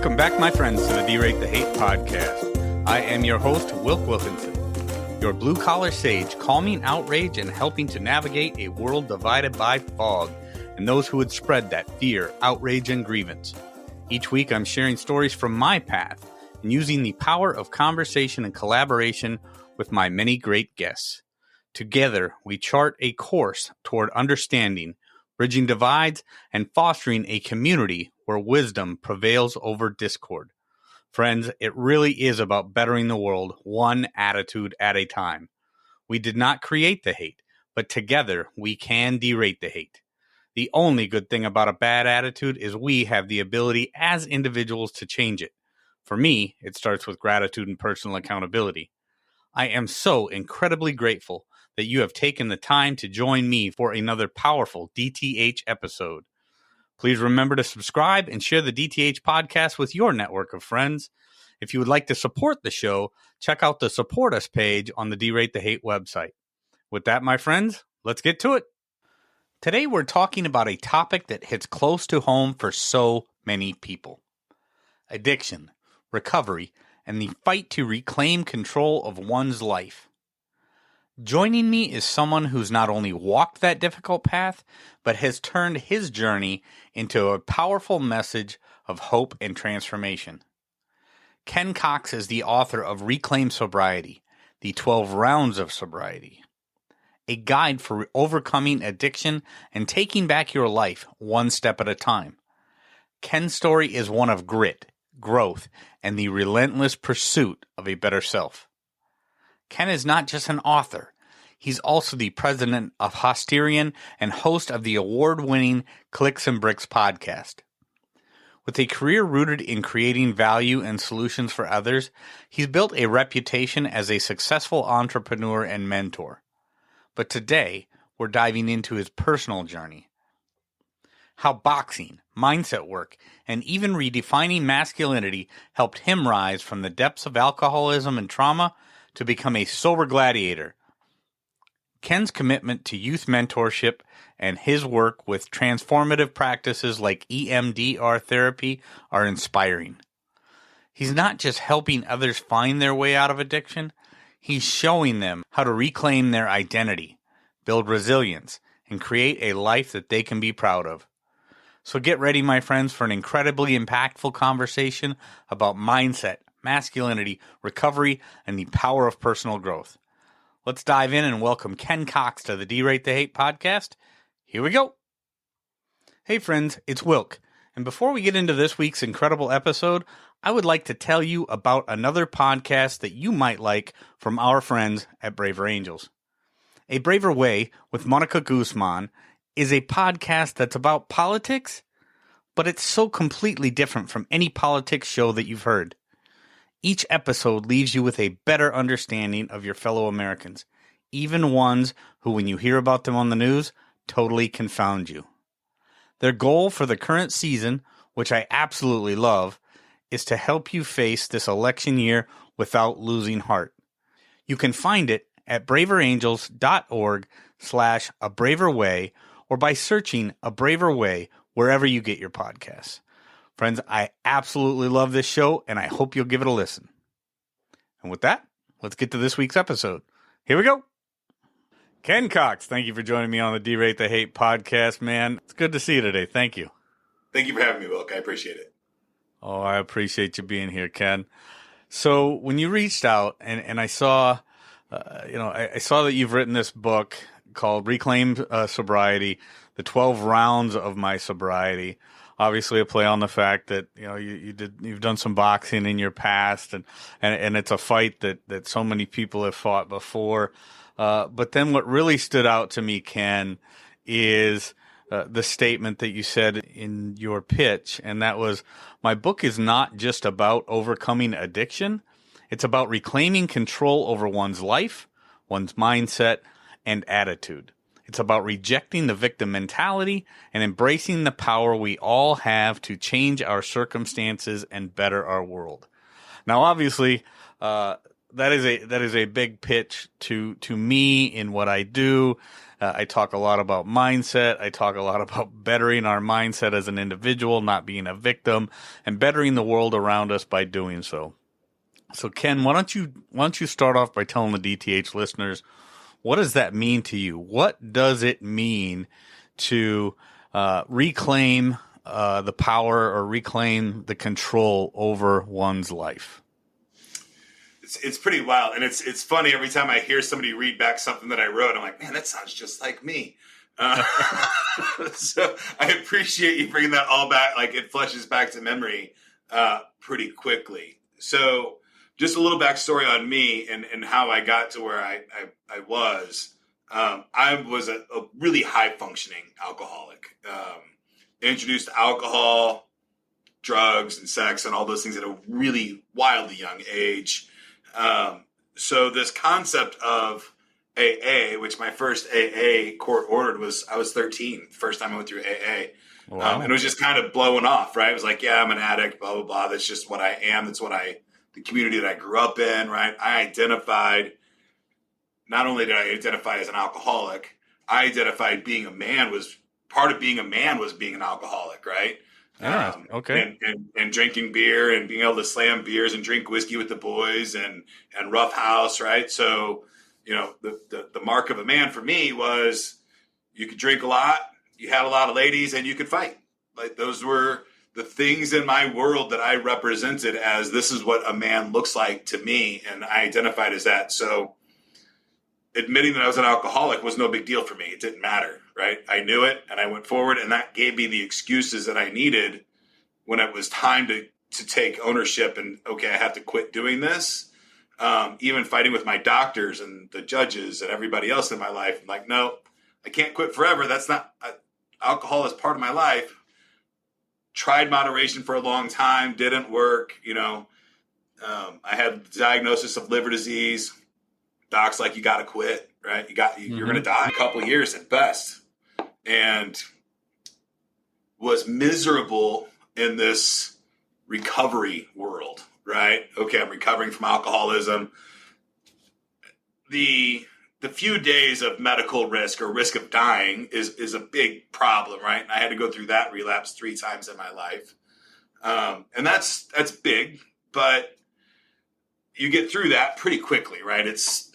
Welcome back, my friends, to the Derate the Hate podcast. I am your host, Wilk Wilkinson, your blue-collar sage, calming outrage and helping to navigate a world divided by fog and those who would spread that fear, outrage, and grievance. Each week, I'm sharing stories from my path and using the power of conversation and collaboration with my many great guests. Together, we chart a course toward understanding, bridging divides, and fostering a community where wisdom prevails over discord. Friends, it really is about bettering the world one attitude at a time. We did not create the hate, but together we can derate the hate. The only good thing about a bad attitude is we have the ability as individuals to change it. For me, it starts with gratitude and personal accountability. I am so incredibly grateful that you have taken the time to join me for another powerful DTH episode. Please remember to subscribe and share the DTH podcast with your network of friends. If you would like to support the show, check out the Support Us page on the Derate the Hate website. With that, my friends, let's get to it. Today, we're talking about a topic that hits close to home for so many people. Addiction, recovery, and the fight to reclaim control of one's life. Joining me is someone who's not only walked that difficult path, but has turned his journey into a powerful message of hope and transformation. Ken Cox is the author of Reclaim Sobriety, the 12 Rounds of Sobriety, a guide for overcoming addiction and taking back your life one step at a time. Ken's story is one of grit, growth, and the relentless pursuit of a better self. Ken is not just an author. He's also the President of Hostirian and host of the award-winning Clicks and Bricks podcast. With a career rooted in creating value and solutions for others, he's built a reputation as a successful entrepreneur and mentor. But today, we're diving into his personal journey. How boxing, mindset work, and even redefining masculinity helped him rise from the depths of alcoholism and trauma to become a sober gladiator. Ken's commitment to youth mentorship and his work with transformative practices like EMDR therapy are inspiring. He's not just helping others find their way out of addiction, he's showing them how to reclaim their identity, build resilience, and create a life that they can be proud of. So get ready, my friends, for an incredibly impactful conversation about mindset, masculinity, recovery, and the power of personal growth. Let's dive in and welcome Ken Cox to the Derate the Hate podcast. Here we go. Hey friends, it's Wilk. And before we get into this week's incredible episode, I would like to tell you about another podcast that you might like from our friends at Braver Angels. A Braver Way with Monica Guzman is a podcast that's about politics, but it's so completely different from any politics show that you've heard. Each episode leaves you with a better understanding of your fellow Americans, even ones who, when you hear about them on the news, totally confound you. Their goal for the current season, which I absolutely love, is to help you face this election year without losing heart. You can find it at braverangels.org/abraverway or by searching A Braver Way wherever you get your podcasts. Friends, I absolutely love this show, and I hope you'll give it a listen. And with that, let's get to this week's episode. Here we go. Ken Cox, thank you for joining me on the Derate the Hate podcast, man. It's good to see you today. Thank you. Thank you for having me, Wilk. I appreciate it. Oh, I appreciate you being here, Ken. So when you reached out, and I saw, I saw that you've written this book called Reclaim Sobriety, the 12 Rounds of My Sobriety. Obviously, a play on the fact that you've done some boxing in your past, and it's a fight that so many people have fought before. But then, what really stood out to me, Ken, is the statement that you said in your pitch, and that was, "My book is not just about overcoming addiction; it's about reclaiming control over one's life, one's mindset, and attitude. It's about rejecting the victim mentality and embracing the power we all have to change our circumstances and better our world." Now, obviously, that is a big pitch to me in what I do. I talk a lot about mindset. I talk a lot about bettering our mindset as an individual, not being a victim, and bettering the world around us by doing so. So Ken, why don't you start off by telling the DTH listeners, what does that mean to you? What does it mean to reclaim the power or reclaim the control over one's life? It's pretty wild, and it's funny every time I hear somebody read back something that I wrote. I'm like, man, that sounds just like me. So I appreciate you bringing that all back. Like it flushes back to memory pretty quickly. So just a little backstory on me and how I got to where I was. I was a really high functioning alcoholic. Introduced to alcohol, drugs, and sex, and all those things at a really wildly young age. So this concept of AA, which my first AA court ordered was, I was 13, the first time I went through AA. Wow. And it was just kind of blowing off, right? It was like, yeah, I'm an addict, blah, blah, blah. That's just what I am. That's what the community that I grew up in, right? Not only did I identify as an alcoholic, I identified being a man was, part of being a man was being an alcoholic, right? Okay. And drinking beer and being able to slam beers and drink whiskey with the boys and rough house, right? So, the mark of a man for me was you could drink a lot, you had a lot of ladies, and you could fight. Like those were the things in my world that I represented as this is what a man looks like to me, and I identified as that. So admitting that I was an alcoholic was no big deal for me. It didn't matter, right? I knew it, and I went forward, and that gave me the excuses that I needed when it was time to take ownership and, okay, I have to quit doing this. Even fighting with my doctors and the judges and everybody else in my life. I'm like, no, I can't quit forever. That's not, alcohol is part of my life. Tried moderation for a long time, didn't work. I had the diagnosis of liver disease. Doc's like, you got to quit, right? You're going to die in a couple of years at best. And was miserable in this recovery world, right? Okay, I'm recovering from alcoholism. The few days of medical risk or risk of dying is a big problem, right? And I had to go through that relapse 3 times in my life. And that's big, but you get through that pretty quickly, right? It's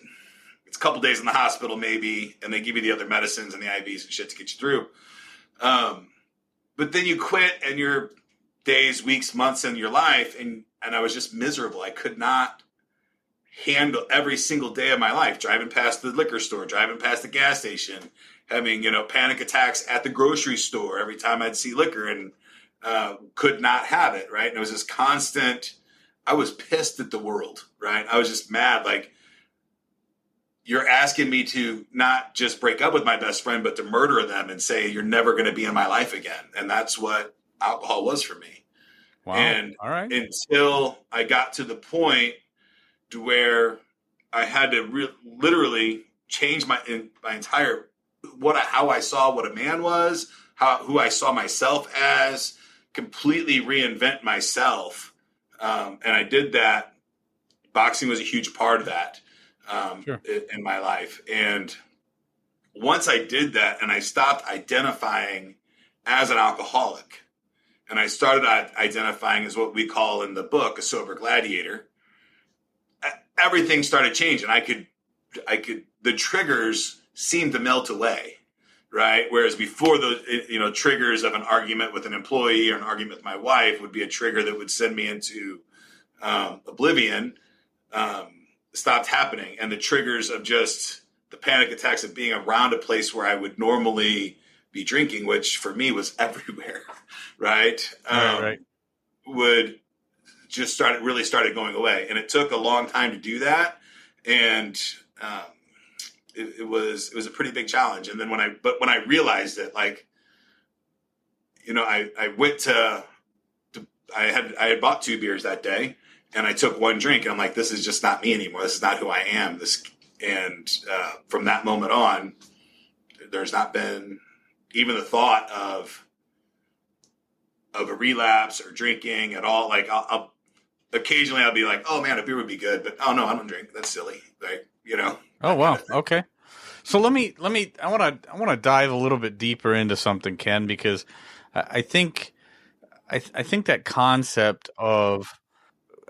a couple days in the hospital maybe, and they give you the other medicines and the IVs and shit to get you through. But then you quit and you're days, weeks, months in your life, and I was just miserable. I could not handle every single day of my life, driving past the liquor store, driving past the gas station, having, panic attacks at the grocery store every time I'd see liquor and could not have it, right? And it was this constant, I was pissed at the world, right? I was just mad, like, you're asking me to not just break up with my best friend, but to murder them and say, you're never going to be in my life again. And that's what alcohol was for me. Wow. And all right, until I got to the point to where I had to literally change my entire, how I saw what a man was, who I saw myself as, completely reinvent myself. And I did that. Boxing was a huge part of that. Sure. In my life. And once I did that and I stopped identifying as an alcoholic and I started identifying as what we call in the book a sober gladiator, everything started changing. The triggers seemed to melt away, right? Whereas before those, triggers of an argument with an employee or an argument with my wife would be a trigger that would send me into oblivion. Stopped happening, and the triggers of just the panic attacks of being around a place where I would normally be drinking, which for me was everywhere, right? Right. Would just started going away, and it took a long time to do that, and it was a pretty big challenge. And then when I realized it, like, I went to I had bought 2 beers that day. And I took 1 drink, and I'm like, this is just not me anymore. This is not who I am. And from that moment on, there's not been even the thought of a relapse or drinking at all. Like occasionally I'll be like, oh man, a beer would be good, but oh no, I don't drink. That's silly, right? Oh, that kind wow. of thing. Okay. So I want to dive a little bit deeper into something, Ken, because I think, I think that concept of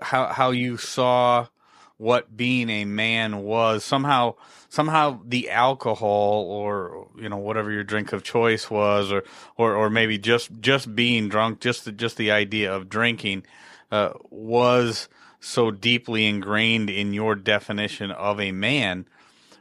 how you saw what being a man was, somehow the alcohol, or whatever your drink of choice was, or maybe just being drunk, just the idea of drinking was so deeply ingrained in your definition of a man.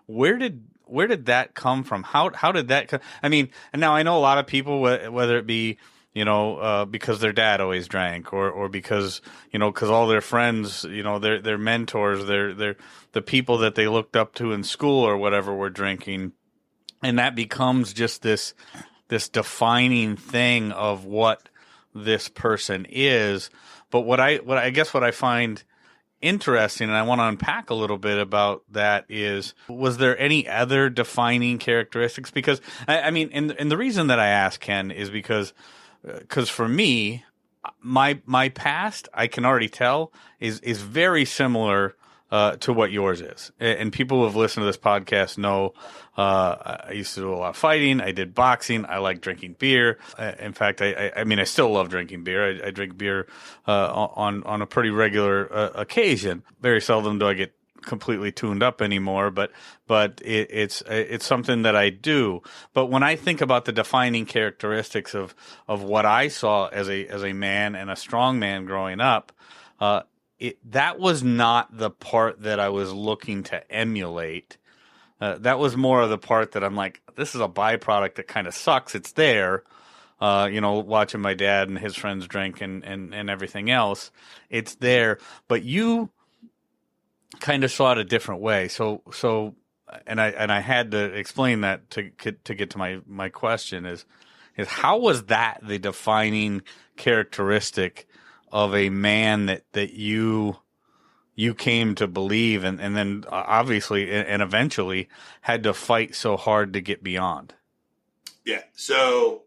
Where did that come from? How did that come? I mean, and now I know a lot of people, whether it be because their dad always drank, or because because all their friends, their mentors, their the people that they looked up to in school or whatever were drinking, and that becomes just this defining thing of what this person is. But what I guess what I find interesting, and I want to unpack a little bit about that, is, was there any other defining characteristics? Because I mean, and the reason that I ask, Ken, is because for me, my past, I can already tell, is very similar to what yours is. And people who have listened to this podcast know I used to do a lot of fighting. I did boxing. I like drinking beer. In fact, I mean, I still love drinking beer. I drink beer on a pretty regular occasion. Very seldom do I get completely tuned up anymore, but it's something that I do. But when I think about the defining characteristics of what I saw as a man and a strong man growing up, that was not the part that I was looking to emulate. That was more of the part that I'm like, this is a byproduct that kind of sucks. It's there, watching my dad and his friends drink and everything else. It's there, but you kind of saw it a different way. So, and I had to explain that to get to my question is how was that the defining characteristic of a man that you came to believe, and then obviously and eventually had to fight so hard to get beyond? Yeah. So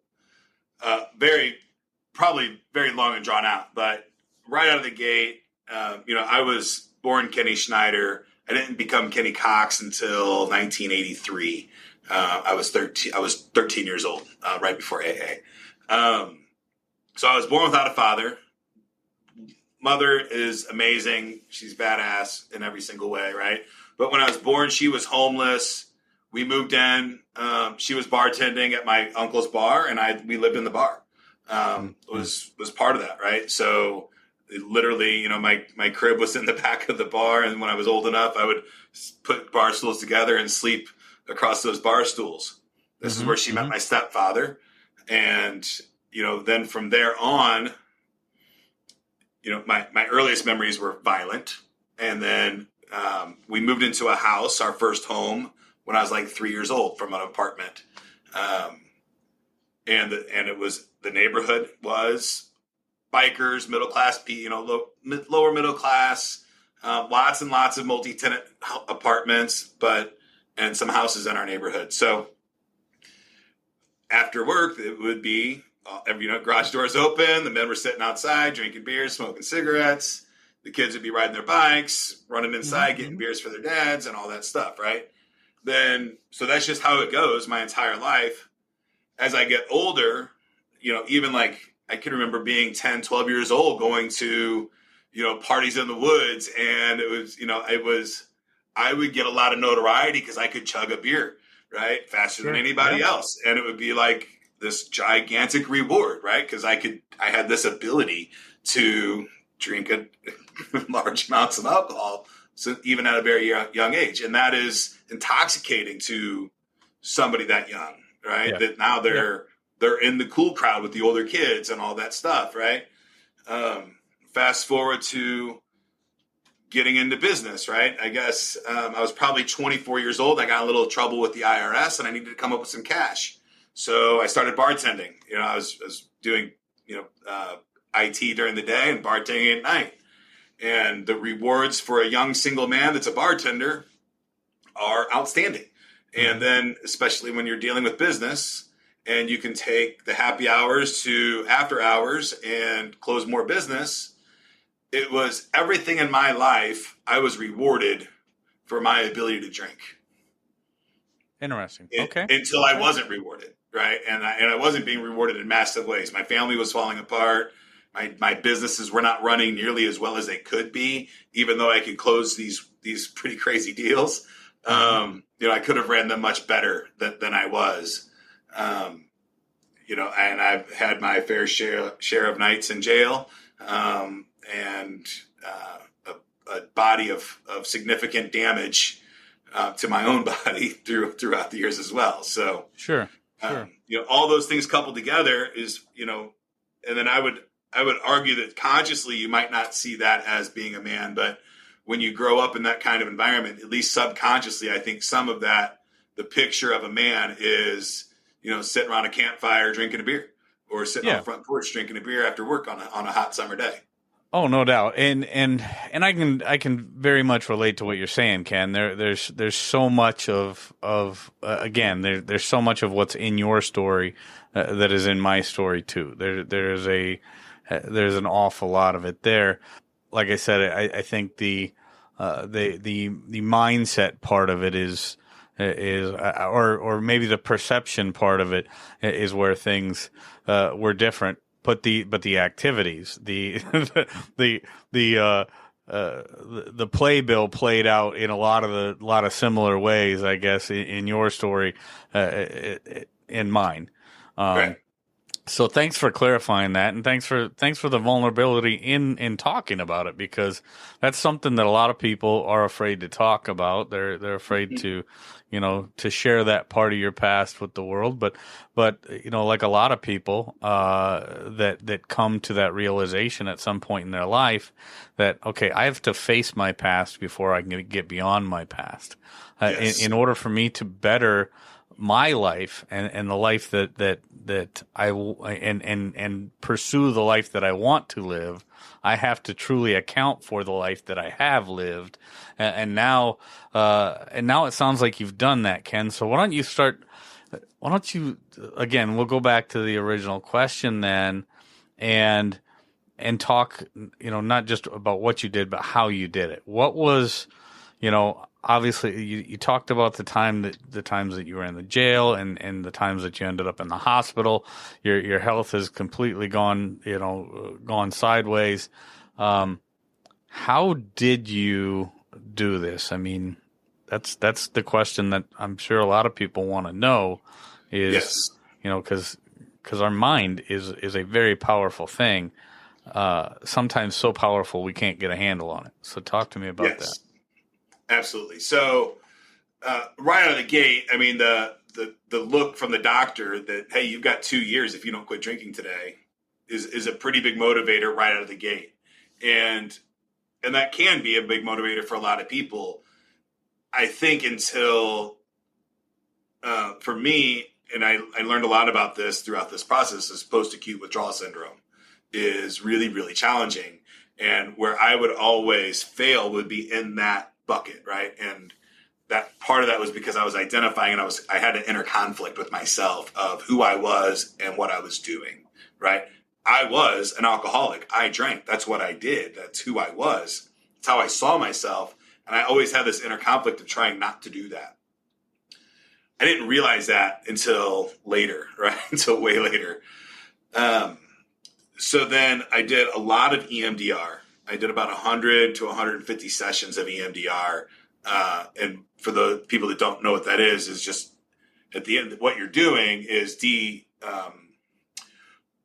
probably very long and drawn out, but right out of the gate, I was born Kenny Schneider. I didn't become Kenny Cox until 1983. I was 13 years old, right before AA. So I was born without a father. Mother is amazing. She's badass in every single way, right? But when I was born, she was homeless. We moved in. She was bartending at my uncle's bar, and we lived in the bar. Was part of that, right? So literally, my crib was in the back of the bar, and when I was old enough, I would put bar stools together and sleep across those bar stools. This is where she met my stepfather, and then from there on, my earliest memories were violent. And then we moved into a house, our first home, when I was like 3 years old, from an apartment. And it was, the neighborhood was bikers, middle class, lower middle class, lots and lots of multi-tenant apartments, and some houses in our neighborhood. So after work, it would be, garage doors open. The men were sitting outside, drinking beers, smoking cigarettes. The kids would be riding their bikes, running inside, getting beers for their dads and all that stuff, right? So that's just how it goes my entire life. As I get older, even like I can remember being 10, 12 years old, going to, parties in the woods. And it was, I would get a lot of notoriety because I could chug a beer, right? Faster than anybody else. And it would be like this gigantic reward, right? Because I had this ability to drink large amounts of alcohol, so even at a very young age. And that is intoxicating to somebody that young, right? Yeah. That now they're in the cool crowd with the older kids and all that stuff, right? Fast forward to getting into business, right? I guess I was probably 24 years old. I got a little trouble with the IRS, and I needed to come up with some cash. So I started bartending. I was doing, IT during the day and bartending at night. And the rewards for a young single man that's a bartender are outstanding. And then, especially when you're dealing with business and you can take the happy hours to after hours and close more business, it was everything in my life. I was rewarded for my ability to drink. Interesting. Okay. Until I wasn't rewarded, right? And I wasn't being rewarded in massive ways. My family was falling apart. My businesses were not running nearly as well as they could be, even though I could close these pretty crazy deals. I could have ran them much better than I was. And I've had my fair share of nights in jail, and a body of significant damage to my own body throughout the years as well. So sure. All those things coupled together is, and then I would argue that consciously you might not see that as being a man, but when you grow up in that kind of environment, at least subconsciously, I think some of that, the picture of a man is, sitting around a campfire drinking a beer, or sitting on the front porch drinking a beer after work on a hot summer day. Oh, no doubt. And I can very much relate to what you're saying, Ken. There's so much of again, there's so much of what's in your story that is in my story too. There's an awful lot of it there. Like I said, I think the mindset part of it is or maybe the perception part of it is where things were different. But the activities, the playbill played out in a lot of similar ways, I guess, in your story, in mine. Right. So thanks for clarifying that, and thanks for the vulnerability in talking about it, because that's something that a lot of people are afraid to talk about. They're afraid to share that part of your past with the world. But like a lot of people that come to that realization at some point in their life that, okay, I have to face my past before I can get beyond my past. Yes. In order for me to better my life and the life that I and pursue the life that I want to live, I have to truly account for the life that I have lived. And now it sounds like you've done that, Ken. So why don't you again, we'll go back to the original question then and talk, not just about what you did, but how you did it. What was, obviously you talked about the times that you were in the jail and the times that you ended up in the hospital. Your health has completely gone sideways. How did you do this? I mean, that's the question that I'm sure a lot of people want to know is, yes. because our mind is a very powerful thing. Sometimes so powerful we can't get a handle on it. So talk to me about that. Absolutely. So right out of the gate, I mean, the look from the doctor that, hey, you've got 2 years if you don't quit drinking today is a pretty big motivator right out of the gate. And that can be a big motivator for a lot of people. I think until for me, and I learned a lot about this throughout this process, is post-acute withdrawal syndrome is really, really challenging. And where I would always fail would be in that bucket, right? And that part of that was because I was identifying and I had an inner conflict with myself of who I was and what I was doing, right? I was an alcoholic. I drank. That's what I did. That's who I was. It's how I saw myself. And I always had this inner conflict of trying not to do that. I didn't realize that until later, right? Until way later. So then I did a lot of EMDR. I did about 100 to 150 sessions of EMDR. And for the people that don't know what that is just at the end, what you're doing is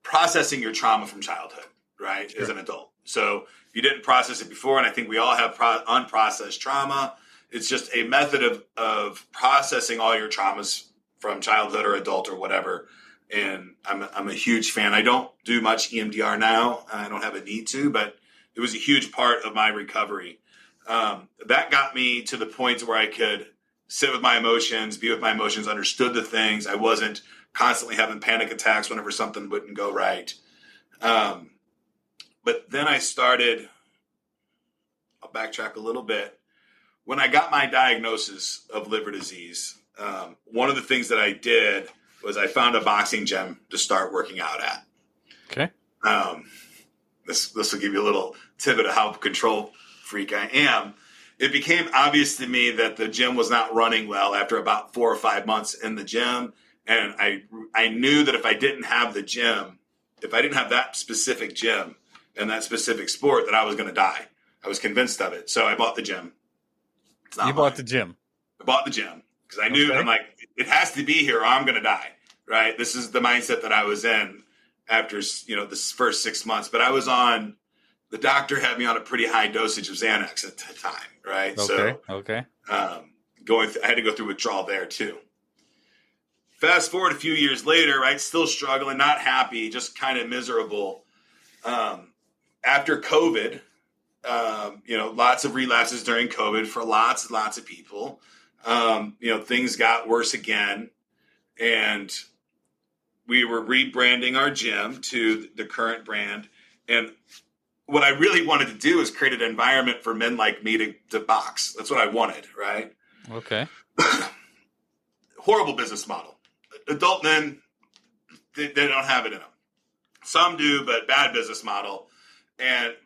processing your trauma from childhood, right? Sure. As an adult. So if you didn't process it before, and I think we all have unprocessed trauma, it's just a method of processing all your traumas from childhood or adult or whatever. And I'm a huge fan. I don't do much EMDR now. I don't have a need to, but it was a huge part of my recovery. That got me to the point where I could sit with my emotions, be with my emotions, understood the things. I wasn't constantly having panic attacks whenever something wouldn't go right. But then I started, I'll backtrack a little bit. When I got my diagnosis of liver disease, one of the things that I did was I found a boxing gym to start working out at. Okay. this will give you a little tidbit of how control freak I am. It became obvious to me that the gym was not running well after about 4 or 5 months in the gym. And I knew that if I didn't have the gym, if I didn't have that specific gym and that specific sport, that I was going to die. I was convinced of it. So I bought the gym. You bought the gym. I bought the gym because I knew, I'm like, it has to be here or I'm going to die, right? This is the mindset that I was in after, this first 6 months. But I was on, the doctor had me on a pretty high dosage of Xanax at the time, right? I had to go through withdrawal there too. Fast forward a few years later, right? Still struggling, not happy, just kind of miserable. After COVID, lots of relapses during COVID for lots and lots of people. Things got worse again, and we were rebranding our gym to the current brand. And what I really wanted to do is create an environment for men like me to box. That's what I wanted, right? Okay. Horrible business model. Adult men, they don't have it in them. Some do, but bad business model.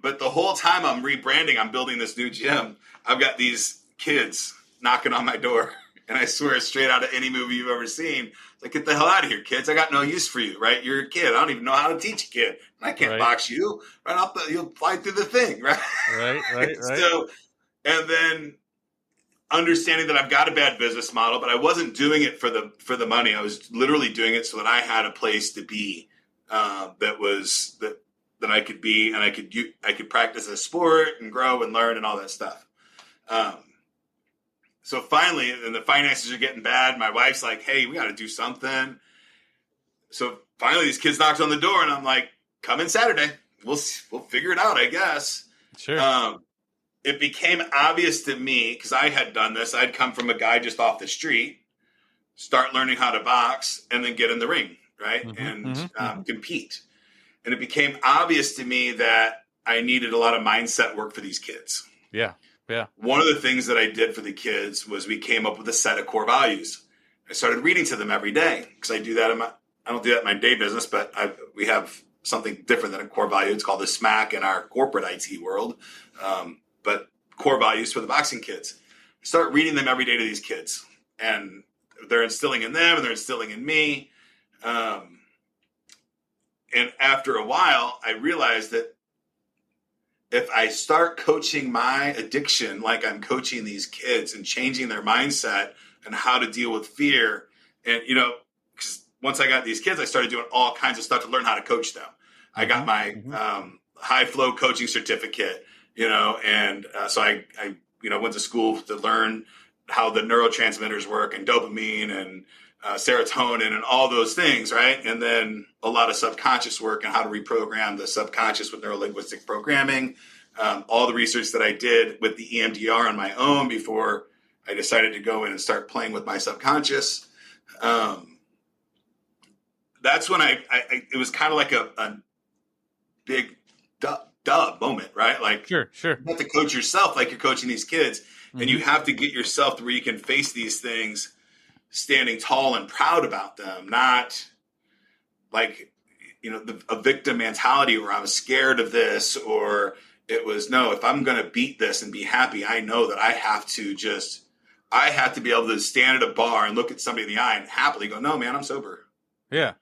But the whole time I'm rebranding, I'm building this new gym, I've got these kids knocking on my door. And I swear, straight out of any movie you've ever seen, it's like, get the hell out of here, kids. I got no use for you, right? You're a kid. I don't even know how to teach a kid. I can't box you. Right off you'll fly through the thing, right? Right. So, and then understanding that I've got a bad business model, but I wasn't doing it for the money. I was literally doing it so that I had a place to be that I could be, and I could practice a sport and grow and learn and all that stuff. So finally, and the finances are getting bad. My wife's like, "Hey, we got to do something." So finally, these kids knocked on the door, and I'm like, "Come in Saturday. We'll figure it out, I guess." Sure. It became obvious to me, because I had done this. I'd come from a guy just off the street, start learning how to box, and then get in the ring, right? Compete. And it became obvious to me that I needed a lot of mindset work for these kids. Yeah. One of the things that I did for the kids was we came up with a set of core values. I started reading to them every day, because I don't do that in my day business, but we have something different than a core value. It's called the SMAC in our corporate IT world. But core values for the boxing kids. I start reading them every day to these kids, and they're instilling in them and they're instilling in me. And after a while, I realized that if I start coaching my addiction like I'm coaching these kids and changing their mindset and how to deal with fear, and, because once I got these kids, I started doing all kinds of stuff to learn how to coach them. I got my high flow coaching certificate, and so I went to school to learn how the neurotransmitters work and dopamine and serotonin and all those things, right? And then a lot of subconscious work and how to reprogram the subconscious with neurolinguistic programming. All the research that I did with the EMDR on my own before I decided to go in and start playing with my subconscious. That's when it was kind of like a big duh moment, right? Like, sure. You have to coach yourself like you're coaching these kids, and you have to get yourself to where you can face these things standing tall and proud about them, not like, a victim mentality where I was scared of this, or it was, no, if I'm going to beat this and be happy, I know that I have to be able to stand at a bar and look at somebody in the eye and happily go, no, man, I'm sober. Yeah.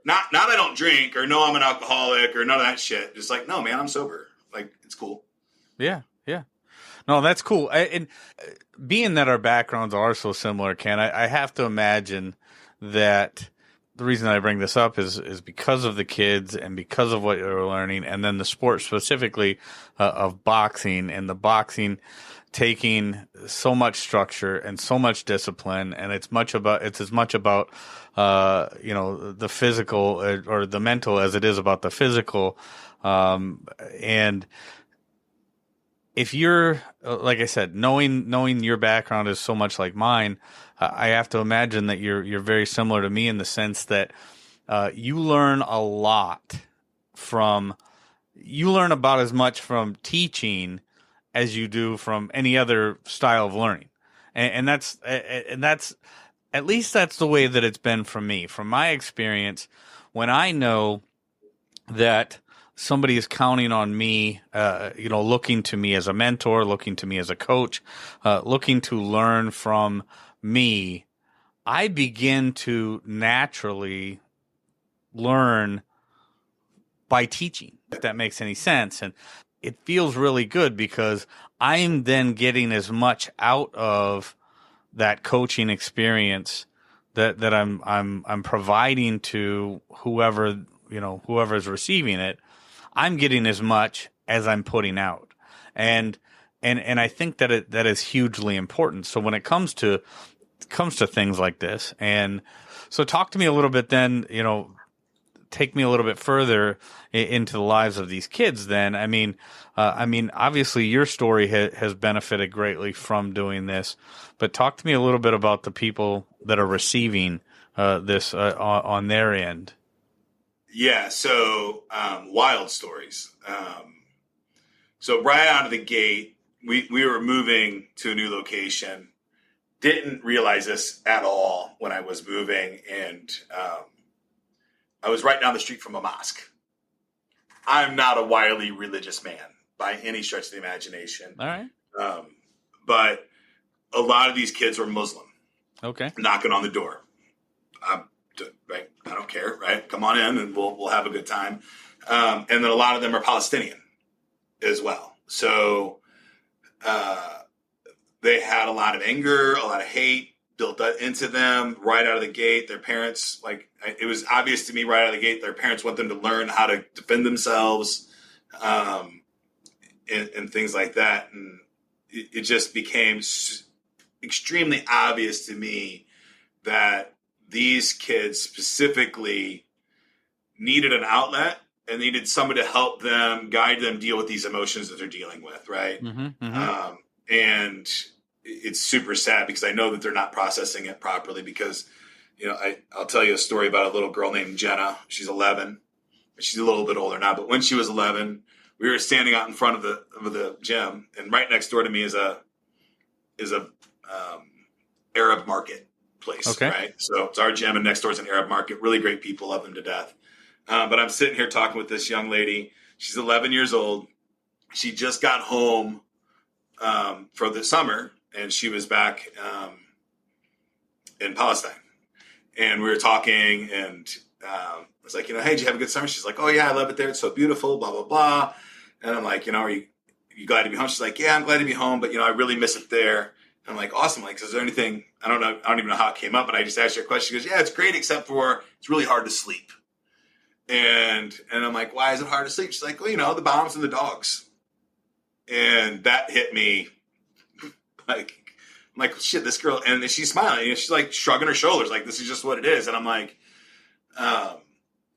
Not I don't drink, or no, I'm an alcoholic, or none of that shit. Just like, no, man, I'm sober. Like, it's cool. Yeah. No, that's cool. And being that our backgrounds are so similar, Ken, I have to imagine that the reason I bring this up is because of the kids and because of what you're learning, and then the sport specifically of boxing, and the boxing taking so much structure and so much discipline, and it's as much about the physical or the mental as it is about the physical, and if you're, like I said, knowing your background is so much like mine, I have to imagine that you're very similar to me in the sense that you learn a lot you learn about as much from teaching as you do from any other style of learning, and that's at least that's the way that it's been for me. From my experience, when I know that somebody is counting on me, looking to me as a mentor, looking to me as a coach, looking to learn from me, I begin to naturally learn by teaching, if that makes any sense. And it feels really good because I'm then getting as much out of that coaching experience that I'm providing to whoever is receiving it. I'm getting as much as I'm putting out. And I think that is hugely important. So when it comes to things like this, and so talk to me a little bit then, take me a little bit further into the lives of these kids then. I mean, obviously your story has benefited greatly from doing this, but talk to me a little bit about the people that are receiving this on their end. Yeah. So, wild stories. So right out of the gate, we were moving to a new location. Didn't realize this at all when I was moving. And, I was right down the street from a mosque. I'm not a wildly religious man by any stretch of the imagination. All right. But a lot of these kids were Muslim. Okay. Knocking on the door. Right. I don't care. Right. Come on in and we'll have a good time. And then a lot of them are Palestinian as well. So they had a lot of anger, a lot of hate built into them right out of the gate. Their parents, it was obvious to me right out of the gate, their parents want them to learn how to defend themselves, and things like that. And it just became extremely obvious to me that these kids specifically needed an outlet and needed somebody to help them, guide them, deal with these emotions that they're dealing with. Right. Mm-hmm, mm-hmm. And it's super sad because I know that they're not processing it properly because, I'll tell you a story about a little girl named Jenna. She's 11. She's a little bit older now, but when she was 11, we were standing out in front of the gym, and right next door to me is a Arab market place. Okay. Right. So it's our gym, and next door is an Arab market. Really great people, love them to death. But I'm sitting here talking with this young lady. She's 11 years old. She just got home for the summer, and she was back in Palestine. And we were talking, and I was like, hey, did you have a good summer? She's like, oh, yeah, I love it there. It's so beautiful, blah, blah, blah. And I'm like, are you glad to be home? She's like, yeah, I'm glad to be home, but, I really miss it there. And I'm like, awesome. Like, is there anything, I don't even know how it came up, but I just asked her a question. She goes, yeah, it's great, except for it's really hard to sleep. And I'm like, why is it hard to sleep? She's like, well, the bombs and the dogs. And that hit me. I'm like, shit, this girl, and she's smiling, she's like shrugging her shoulders, like this is just what it is. And I'm like,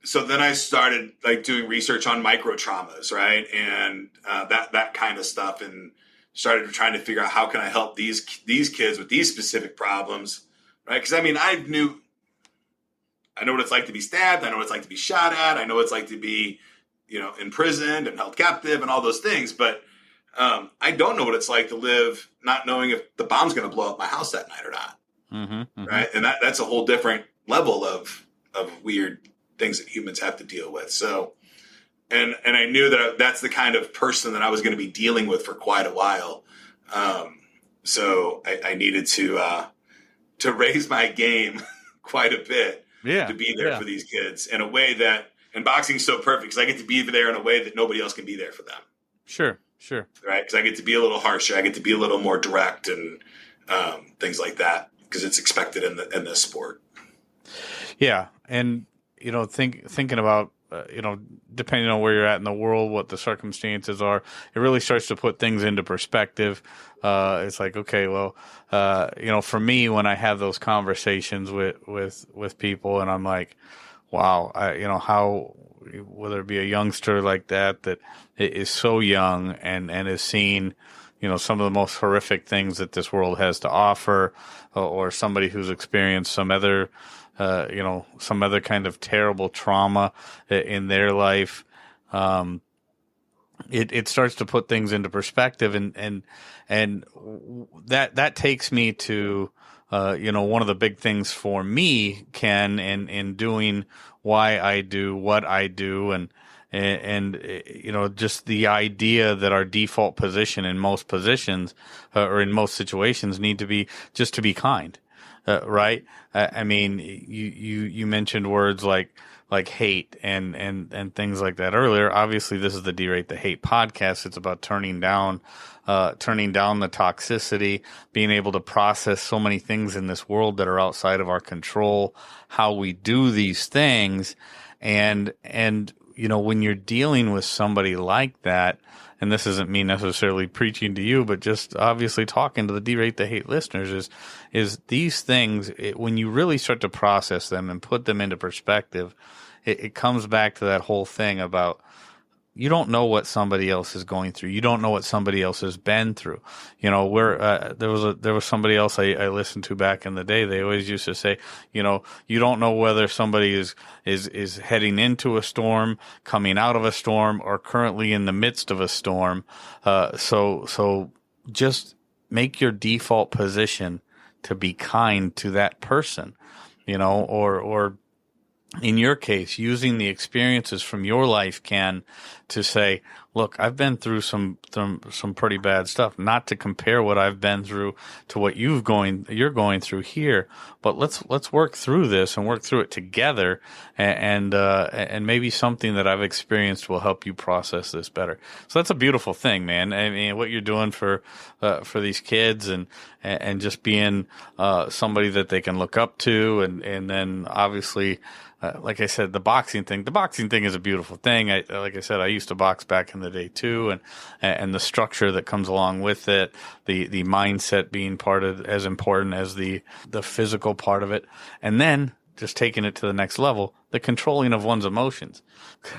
so then I started doing research on micro traumas, right, and that kind of stuff, and started trying to figure out how can I help these kids with these specific problems, right? Because I know what it's like to be stabbed, I know what it's like to be shot at, I know what it's like to be, imprisoned and held captive and all those things, but I don't know what it's like to live not knowing if the bomb's going to blow up my house that night or not. Mm-hmm, mm-hmm. Right. And that's a whole different level of weird things that humans have to deal with. So, and I knew that that's the kind of person that I was going to be dealing with for quite a while. So I needed to raise my game quite a bit to be there for these kids in a way that, and boxing is so perfect because I get to be there in a way that nobody else can be there for them. Sure. Right. Because I get to be a little harsher. I get to be a little more direct and things like that because it's expected in this sport. Yeah. And, thinking about, depending on where you're at in the world, what the circumstances are, it really starts to put things into perspective. It's like, okay, well, for me, when I have those conversations with people and I'm like, wow, how, whether it be a youngster like that is so young and is seeing, some of the most horrific things that this world has to offer, or somebody who's experienced some other kind of terrible trauma in their life. It starts to put things into perspective, and that takes me to, one of the big things for me, Ken, in doing why I do what I do, and just the idea that our default position in most positions or in most situations need to be just to be kind, right? I mean, you mentioned words like hate and things like that earlier. Obviously, this is the Derate the Hate podcast. It's about turning down the toxicity, being able to process so many things in this world that are outside of our control, how we do these things. And when you're dealing with somebody like that, and this isn't me necessarily preaching to you, but just obviously talking to the Derate the Hate listeners, is these things, when you really start to process them and put them into perspective, it comes back to that whole thing about you don't know what somebody else is going through. You don't know what somebody else has been through. There was somebody else I listened to back in the day. They always used to say, you don't know whether somebody is heading into a storm, coming out of a storm, or currently in the midst of a storm. So just make your default position to be kind to that person, or in your case, using the experiences from your life, Ken, to say, look, I've been through some pretty bad stuff. Not to compare what I've been through to what you're going through here, but let's work through this and work through it together. And maybe something that I've experienced will help you process this better. So that's a beautiful thing, man. I mean, what you're doing for these kids and just being somebody that they can look up to, and then obviously. Like I said, the boxing thing is a beautiful thing. Like I said, I used to box back in the day too, and the structure that comes along with it, the mindset being as important as the physical part of it, and then just taking it to the next level, the controlling of one's emotions.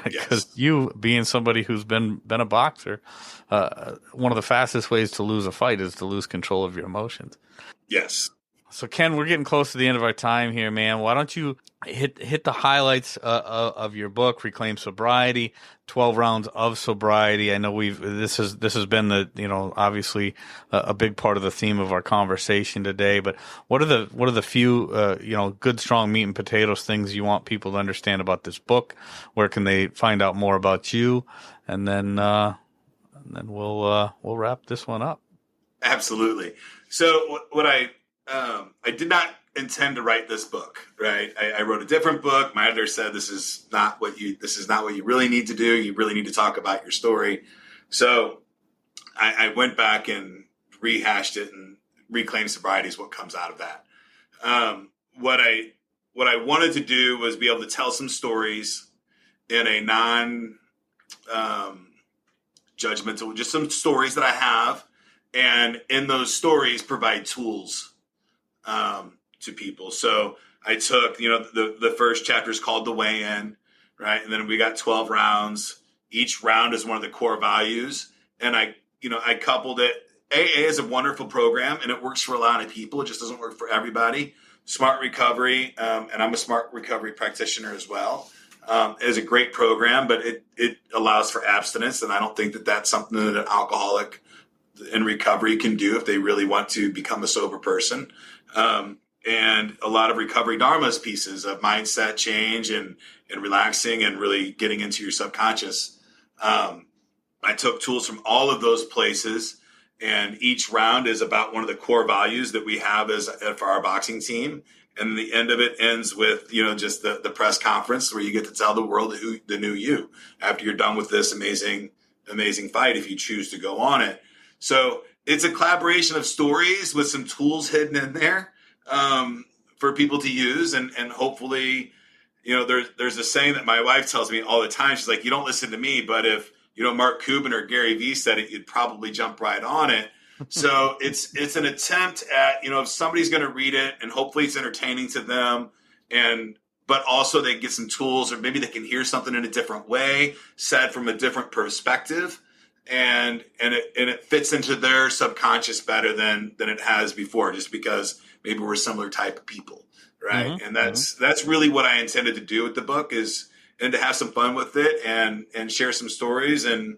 Because you, being somebody who's been a boxer, one of the fastest ways to lose a fight is to lose control of your emotions. Yes. So, Ken, we're getting close to the end of our time here, man. Why don't you hit the highlights of your book, Reclaim Sobriety, 12 Rounds of Sobriety. I know this has been obviously a big part of the theme of our conversation today. But what are the few good, strong meat and potatoes things you want people to understand about this book? Where can they find out more about you? And then we'll wrap this one up. Absolutely. So what I did not intend to write this book, right? I wrote a different book. My editor said, this is not what you really need to do. You really need to talk about your story. So I went back and rehashed it, and Reclaim Sobriety is what comes out of that. What I wanted to do was be able to tell some stories in a non-judgmental, just some stories that I have. And in those stories, provide tools to people. So I took, the first chapter is called The Way In, right? And then we got 12 rounds. Each round is one of the core values. And I coupled it. AA is a wonderful program, and it works for a lot of people. It just doesn't work for everybody. Smart Recovery, and I'm a Smart Recovery practitioner as well, is a great program, but it allows for abstinence. And I don't think that that's something that an alcoholic in recovery can do if they really want to become a sober person. And a lot of recovery dharma's pieces of mindset change and relaxing and really getting into your subconscious. I took tools from all of those places, and each round is about one of the core values that we have for our boxing team. And the end of it ends with, just the press conference where you get to tell the world the new you after you're done with this amazing, amazing fight, if you choose to go on it. So it's a collaboration of stories with some tools hidden in there for people to use. And hopefully, there's a saying that my wife tells me all the time. She's like, you don't listen to me, but if, Mark Cuban or Gary Vee said it, you'd probably jump right on it. So it's an attempt at, if somebody's going to read it, and hopefully it's entertaining to them, but also they get some tools, or maybe they can hear something in a different way, said from a different perspective. And it fits into their subconscious better than it has before, just because maybe we're a similar type of people, right? Mm-hmm. And that's really what I intended to do with the book, and to have some fun with it and share some stories, and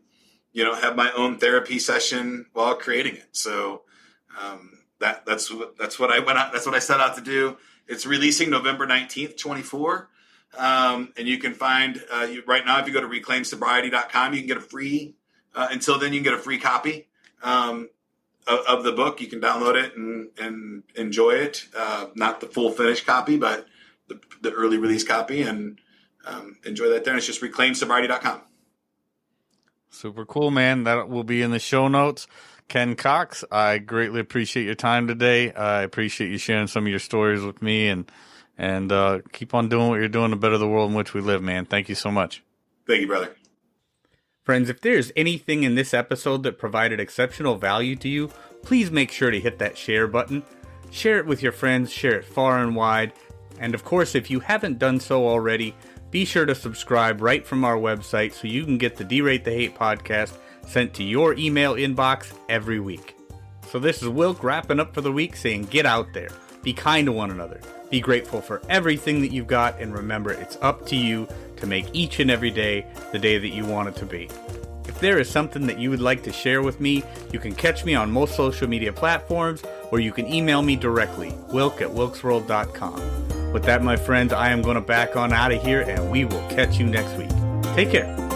have my own therapy session while creating it. So that's what I set out to do. It's releasing November 19th, 24. And you can find, right now, if you go to reclaimsobriety.com, you can get a free, until then, you can get a free copy of the book. You can download it and enjoy it. Not the full finished copy, but the early release copy, and enjoy that there. And it's just reclaimsobriety.com. Super cool, man. That will be in the show notes. Ken Cox, I greatly appreciate your time today. I appreciate you sharing some of your stories with me, and keep on doing what you're doing to better the world in which we live, man. Thank you so much. Thank you, brother. Friends, if there's anything in this episode that provided exceptional value to you, please make sure to hit that share button. Share it with your friends, share it far and wide. And of course, if you haven't done so already, be sure to subscribe right from our website so you can get the Derate the Hate podcast sent to your email inbox every week. So this is Wilk wrapping up for the week, saying get out there, be kind to one another, be grateful for everything that you've got, and remember it's up to you to make each and every day the day that you want it to be. If there is something that you would like to share with me, you can catch me on most social media platforms, or you can email me directly, wilk@wilksworld.com. With that, my friends, I am going to back on out of here, and we will catch you next week. Take care.